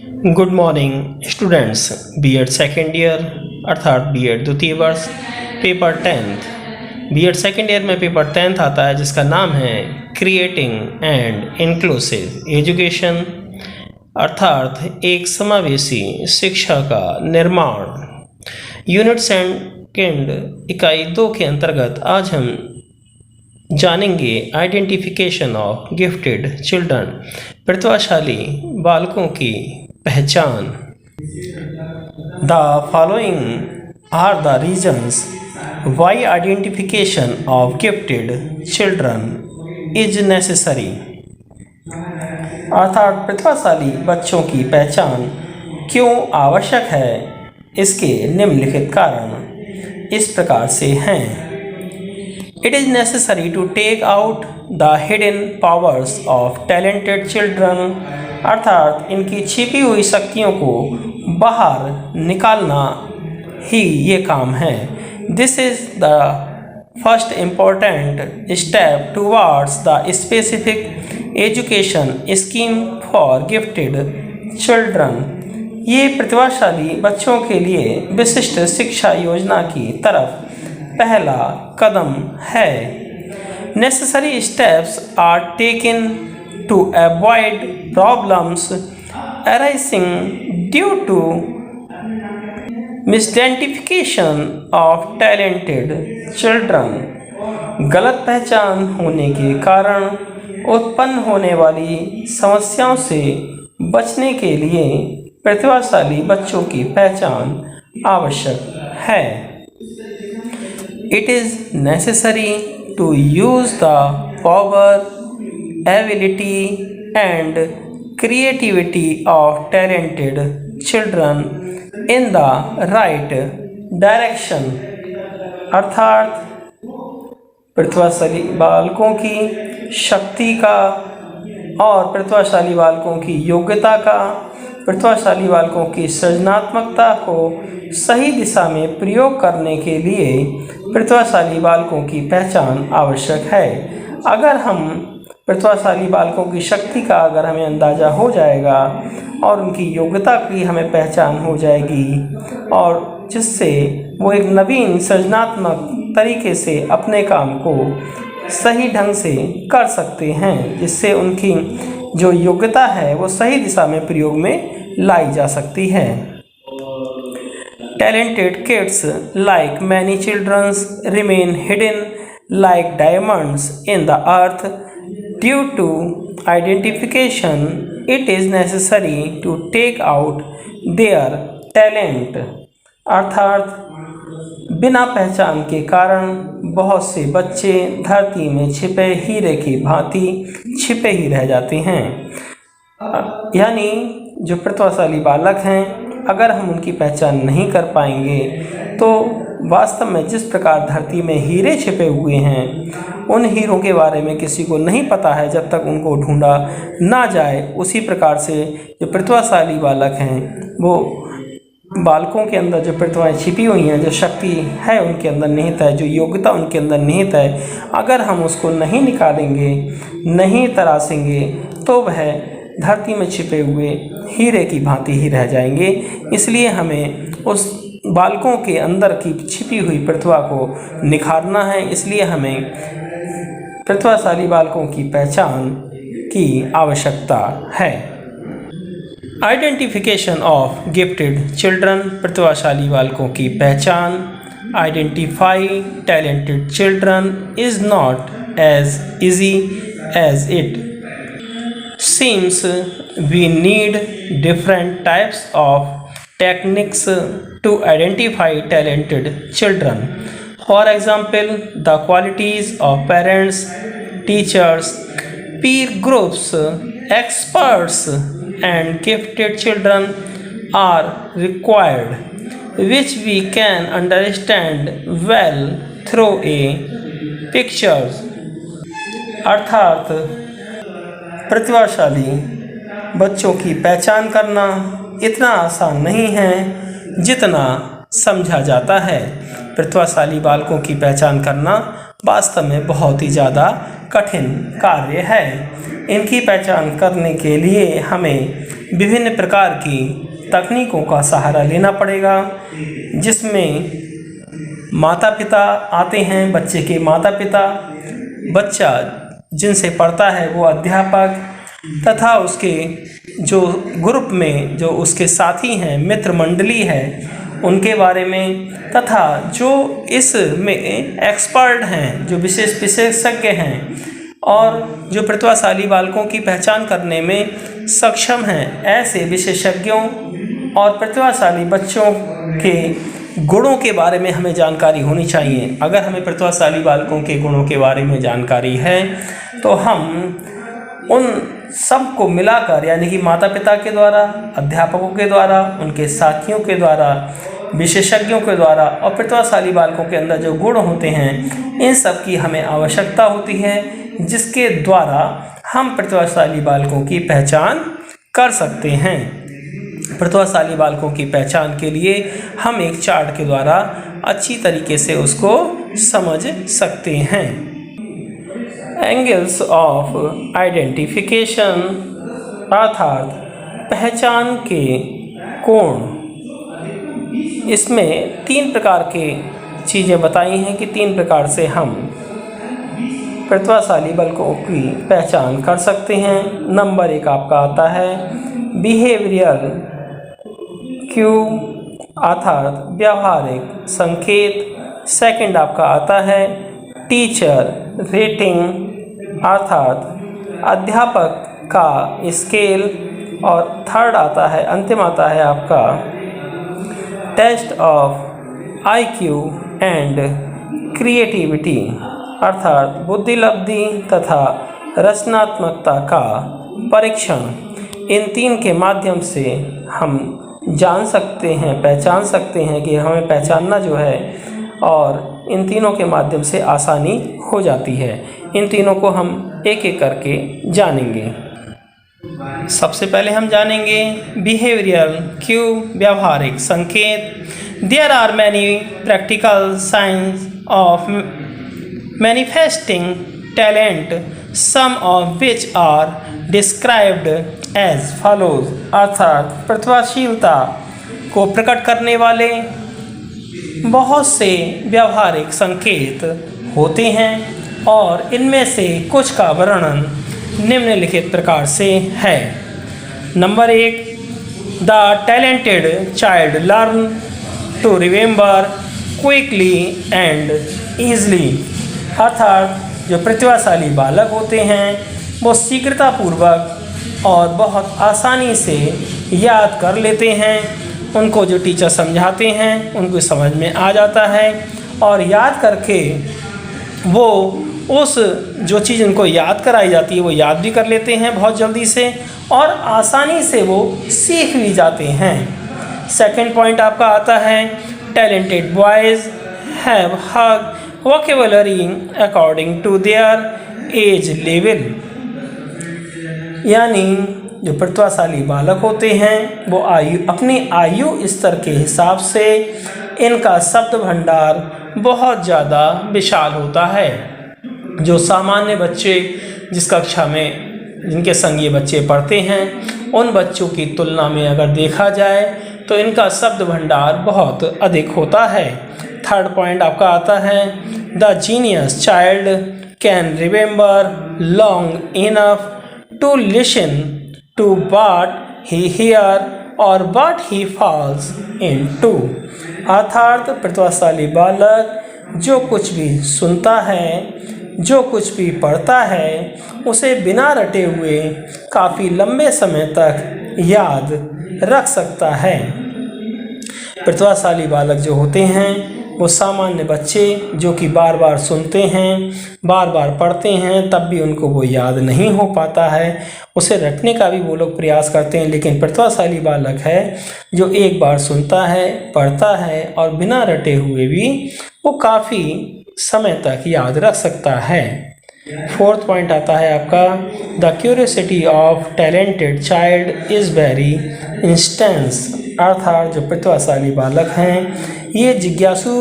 Good morning students. BEd second year अर्थात BEd द्वितीय वर्ष paper 10th। BEd second year में पेपर 10th आता है जिसका नाम है क्रिएटिंग एंड इंक्लूसिव एजुकेशन अर्थात एक समावेशी शिक्षा का निर्माण। यूनिट सेकेंड इकाई 2 के अंतर्गत आज हम जानेंगे आइडेंटिफिकेशन ऑफ गिफ्टेड चिल्ड्रन, प्रतिभाशाली बालकों की पहचान। The following are the reasons why identification of gifted children is necessary. अर्थात प्रतिभाशाली बच्चों की पहचान क्यों आवश्यक है, इसके निम्नलिखित कारण इस प्रकार से हैं। It is necessary to take out the hidden powers of talented children, अर्थात इनकी छिपी हुई शक्तियों को बाहर निकालना ही ये काम है। This is the first important step towards the specific education scheme for gifted children। ये प्रतिभाशाली बच्चों के लिए विशिष्ट शिक्षा योजना की तरफ पहला कदम है। Necessary steps are taken to avoid problems arising due to misidentification of talented children। गलत पहचान होने के कारण उत्पन्न होने वाली समस्याओं से बचने के लिए प्रतिभाशाली बच्चों की पहचान आवश्यक है। It is necessary to use the power, ability and creativity of talented children in the right direction। अर्थात प्रतिभाशाली बालकों की शक्ति का और प्रतिभाशाली बालकों की योग्यता का, प्रतिभाशाली बालकों की सृजनात्मकता को सही दिशा में प्रयोग करने के लिए प्रतिभाशाली बालकों की पहचान आवश्यक है। अगर हम प्रतिभाशाली बालकों की शक्ति का अगर हमें अंदाज़ा हो जाएगा और उनकी योग्यता की हमें पहचान हो जाएगी और जिससे वो एक नवीन सृजनात्मक तरीके से अपने काम को सही ढंग से कर सकते हैं, जिससे उनकी जो योग्यता है वो सही दिशा में प्रयोग में लाई जा सकती है। Talented kids, like many children, remain hidden like diamonds in the earth. Due to identification, it is necessary to take out their talent। अर्थात बिना पहचान के कारण बहुत से बच्चे धरती में छिपे हीरे की भांति छिपे ही रह जाते हैं। यानी जो प्रतिभाशाली बालक हैं, अगर हम उनकी पहचान नहीं कर पाएंगे तो वास्तव में जिस प्रकार धरती में हीरे छिपे हुए हैं, उन हीरों के बारे में किसी को नहीं पता है जब तक उनको ढूंढा ना जाए। उसी प्रकार से जो प्रतिभाशाली बालक हैं, वो बालकों के अंदर जो प्रतिभाएं छिपी हुई हैं, जो शक्ति है उनके अंदर निहित है, जो योग्यता उनके अंदर निहित है, अगर हम उसको नहीं निकालेंगे, नहीं तराशेंगे तो वह धरती में छिपे हुए हीरे की भांति ही रह जाएंगे। इसलिए हमें उस बालकों के अंदर की छिपी हुई प्रतिभा को निखारना है। इसलिए हमें प्रतिभाशाली बालकों की पहचान की आवश्यकता है। आइडेंटिफिकेशन ऑफ गिफ्टेड चिल्ड्रन, प्रतिभाशाली बालकों की पहचान। Identify talented children is not as easy as it seems। We need different types of techniques to identify talented children। For example, the qualities of parents, teachers, peer groups, experts and gifted children are required, which we can understand well through a pictures। अर्थात प्रतिभाशाली बच्चों की पहचान करना इतना आसान नहीं है जितना समझा जाता है। प्रतिभाशाली बालकों की पहचान करना वास्तव में बहुत ही ज़्यादा कठिन कार्य है। इनकी पहचान करने के लिए हमें विभिन्न प्रकार की तकनीकों का सहारा लेना पड़ेगा, जिसमें माता पिता आते हैं, बच्चे के माता पिता, बच्चा जिनसे पढ़ता है वो अध्यापक, तथा उसके जो ग्रुप में जो उसके साथी हैं, मित्र मंडली है, उनके बारे में, तथा जो इसमें एक्सपर्ट हैं, जो विशेषज्ञ हैं और जो प्रतिभाशाली बालकों की पहचान करने में सक्षम हैं, ऐसे विशेषज्ञों और प्रतिभाशाली बच्चों के गुणों के बारे में हमें जानकारी होनी चाहिए। अगर हमें प्रतिभाशाली बालकों के गुणों के बारे में जानकारी है तो हम उन सब को मिलाकर, यानी कि माता पिता के द्वारा, अध्यापकों के द्वारा, उनके साथियों के द्वारा, विशेषज्ञों के द्वारा और प्रतिभाशाली बालकों के अंदर जो गुण होते हैं, इन सब की हमें आवश्यकता होती है, जिसके द्वारा हम प्रतिभाशाली बालकों की पहचान कर सकते हैं। प्रतिभाशाली बालकों की पहचान के लिए हम एक चार्ट के द्वारा अच्छी तरीके से उसको समझ सकते हैं। एंगल्स ऑफ आइडेंटिफिकेशन अर्थात पहचान के कोण। इसमें 3 प्रकार के चीज़ें बताई हैं कि 3 प्रकार से हम प्रतिभाशाली बालकों की पहचान कर सकते हैं। नंबर 1 आपका आता है बिहेवियरल क्यू अर्थात व्यवहारिक संकेत। सेकंड आपका आता है टीचर रेटिंग अर्थात अध्यापक का स्केल। और थर्ड आता है, अंतिम आता है आपका test of IQ and creativity अर्थात बुद्धिलब्धि तथा रचनात्मकता का परीक्षण। इन 3 के माध्यम से हम जान सकते हैं, पहचान सकते हैं कि हमें पहचानना जो है, और इन तीनों के माध्यम से आसानी हो जाती है। इन तीनों को हम एक एक करके जानेंगे। सबसे पहले हम जानेंगे बिहेवियरल क्यू व्यवहारिक संकेत। There are many practical science of manifesting talent, some of which are described as follows अर्थात प्रतिभाशीलता को प्रकट करने वाले बहुत से व्यवहारिक संकेत होते हैं, और इनमें से कुछ का वर्णन निम्नलिखित प्रकार से है। Number 1, the talented child learn to remember quickly and easily अर्थात जो प्रतिभाशाली बालक होते हैं वो शीघ्रतापूर्वक और बहुत आसानी से याद कर लेते हैं। उनको जो टीचर समझाते हैं उनको समझ में आ जाता है, और याद करके वो उस जो चीज़ उनको याद कराई जाती है वो याद भी कर लेते हैं बहुत जल्दी से, और आसानी से वो सीख भी जाते हैं। सेकंड पॉइंट आपका आता है talented boys have huge vocabulary according to their age level, यानी जो प्रतिभाशाली बालक होते हैं वो अपनी आयु स्तर के हिसाब से इनका शब्द भंडार बहुत ज़्यादा विशाल होता है। जो सामान्य बच्चे जिस कक्षा में जिनके संग ये बच्चे पढ़ते हैं उन बच्चों की तुलना में अगर देखा जाए तो इनका शब्द भंडार बहुत अधिक होता है। थर्ड पॉइंट आपका आता है the genius child can remember long enough to listen to what he hear और व्हाट ही फॉल्स इनटू अर्थात प्रतिभाशाली बालक जो कुछ भी सुनता है, जो कुछ भी पढ़ता है, उसे बिना रटे हुए काफ़ी लंबे समय तक याद रख सकता है। प्रतिभाशाली बालक जो होते हैं वो सामान्य बच्चे जो कि बार बार सुनते हैं, बार बार पढ़ते हैं, तब भी उनको वो याद नहीं हो पाता है, उसे रटने का भी वो लोग प्रयास करते हैं। लेकिन प्रतिभाशाली बालक है जो एक बार सुनता है, पढ़ता है और बिना रटे हुए भी वो काफ़ी समय तक याद रख सकता है। फोर्थ पॉइंट आता है आपका the curiosity of talented child is very instance अर्थात जो प्रतिभाशाली बालक हैं ये जिज्ञासु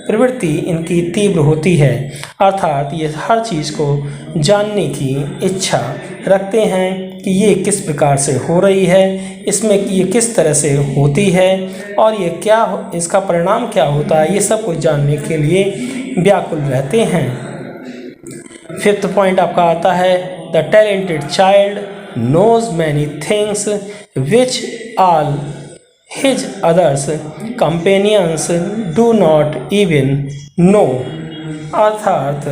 प्रवृत्ति इनकी तीव्र होती है, अर्थात ये हर चीज़ को जानने की इच्छा रखते हैं कि ये किस प्रकार से हो रही है, इसमें ये किस तरह से होती है और ये क्या, इसका परिणाम क्या होता है, ये सब कुछ जानने के लिए व्याकुल रहते हैं। 5th पॉइंट आपका आता है the talented child knows many things which all his others companions do not even know। अर्थात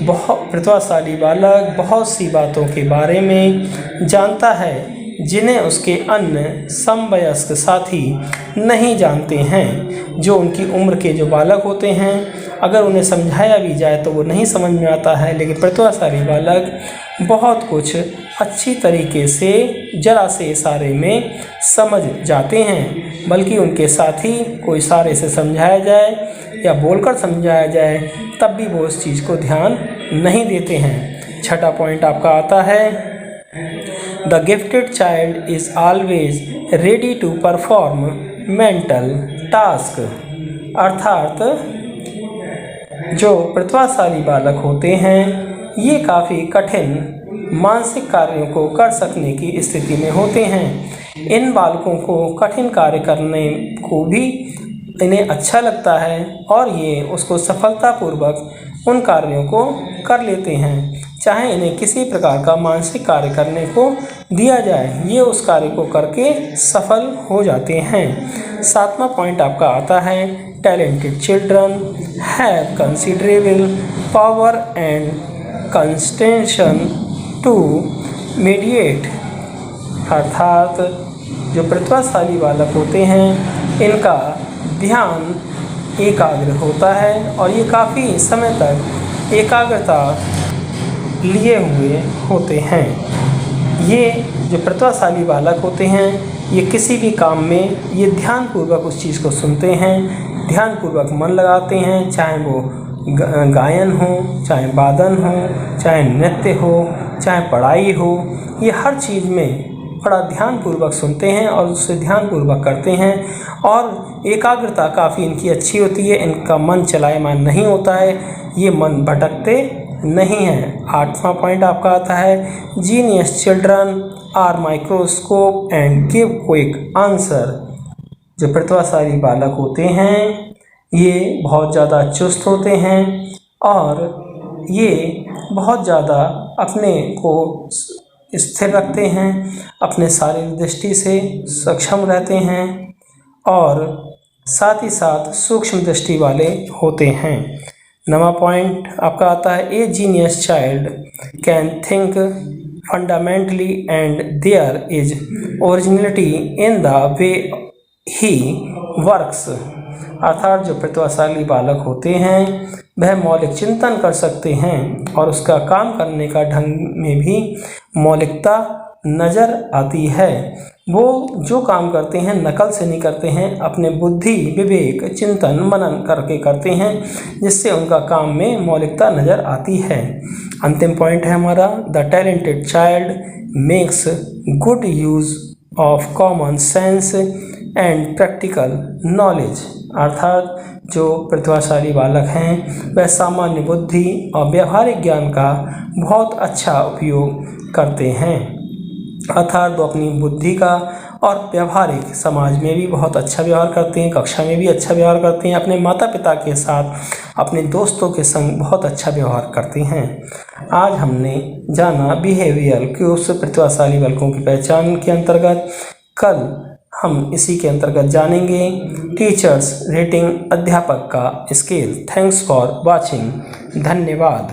बहुत प्रतिभाशाली बालक बहुत सी बातों के बारे में जानता है जिन्हें उसके अन्य समवयस्क साथी नहीं जानते हैं। जो उनकी उम्र के जो बालक होते हैं अगर उन्हें समझाया भी जाए तो वो नहीं समझ में आता है, लेकिन प्रतिभाशाली बालक बहुत कुछ अच्छी तरीके से जरा से इशारे में समझ जाते हैं, बल्कि उनके साथी को इशारे से समझाया जाए या बोलकर समझाया जाए तब भी वो उस चीज़ को ध्यान नहीं देते हैं। 6ठा पॉइंट आपका आता है the gifted child is always ready to perform mental task. अर्थात जो प्रतिभाशाली बालक होते हैं ये काफ़ी कठिन मानसिक कार्यों को कर सकने की स्थिति में होते हैं। इन बालकों को कठिन कार्य करने को भी इन्हें अच्छा लगता है और ये उसको सफलतापूर्वक उन कार्यों को कर लेते हैं। चाहे इन्हें किसी प्रकार का मानसिक कार्य करने को दिया जाए ये उस कार्य को करके सफल हो जाते हैं। 7वां पॉइंट आपका आता है talented children have considerable power and concentration to mediate. अर्थात जो प्रतिभाशाली बालक होते हैं इनका ध्यान एकाग्र होता है और ये काफ़ी समय तक एकाग्रता लिए हुए होते हैं। ये जो प्रतिभाशाली बालक होते हैं ये किसी भी काम में ये ध्यानपूर्वक उस चीज़ को सुनते हैं, ध्यानपूर्वक मन लगाते हैं, चाहे वो गायन हो, चाहे वादन हो, चाहे नृत्य हो, चाहे पढ़ाई हो, ये हर चीज़ में बड़ा ध्यानपूर्वक सुनते हैं और उससे ध्यानपूर्वक करते हैं और एकाग्रता काफ़ी इनकी अच्छी होती है। इनका मन चलायमान नहीं होता है, ये मन भटकते नहीं हैं। 8वां पॉइंट आपका आता है genius children are microscope and give quick answer. जो प्रतिभाशाली बालक होते हैं ये बहुत ज़्यादा चुस्त होते हैं और ये बहुत ज़्यादा अपने को स्थिर रखते हैं, अपने शारीरिक दृष्टि से सक्षम रहते हैं और साथ ही साथ सूक्ष्म दृष्टि वाले होते हैं। 9वां पॉइंट आपका आता है a genius child can think fundamentally and there is originality in the way he works. अर्थात जो प्रतिभाशाली बालक होते हैं वह मौलिक चिंतन कर सकते हैं और उसका काम करने का ढंग में भी मौलिकता नज़र आती है। वो जो काम करते हैं नकल से नहीं करते हैं, अपने बुद्धि विवेक चिंतन मनन करके करते हैं जिससे उनका काम में मौलिकता नज़र आती है। अंतिम पॉइंट है हमारा the talented child makes good use of common sense and practical knowledge. अर्थात जो प्रतिभाशाली बालक हैं वह सामान्य बुद्धि और व्यावहारिक ज्ञान का बहुत अच्छा उपयोग करते हैं। अर्थात वो अपनी बुद्धि का और व्यावहारिक समाज में भी बहुत अच्छा व्यवहार करते हैं, कक्षा में भी अच्छा व्यवहार करते हैं, अपने माता पिता के साथ अपने दोस्तों के संग बहुत अच्छा व्यवहार करते हैं। आज हमने जाना बिहेवियर के उस प्रतिभाशाली बालकों की पहचान के अंतर्गत। कल हम इसी के अंतर्गत जानेंगे टीचर्स रेटिंग अध्यापक का स्केल। Thanks for watching. धन्यवाद।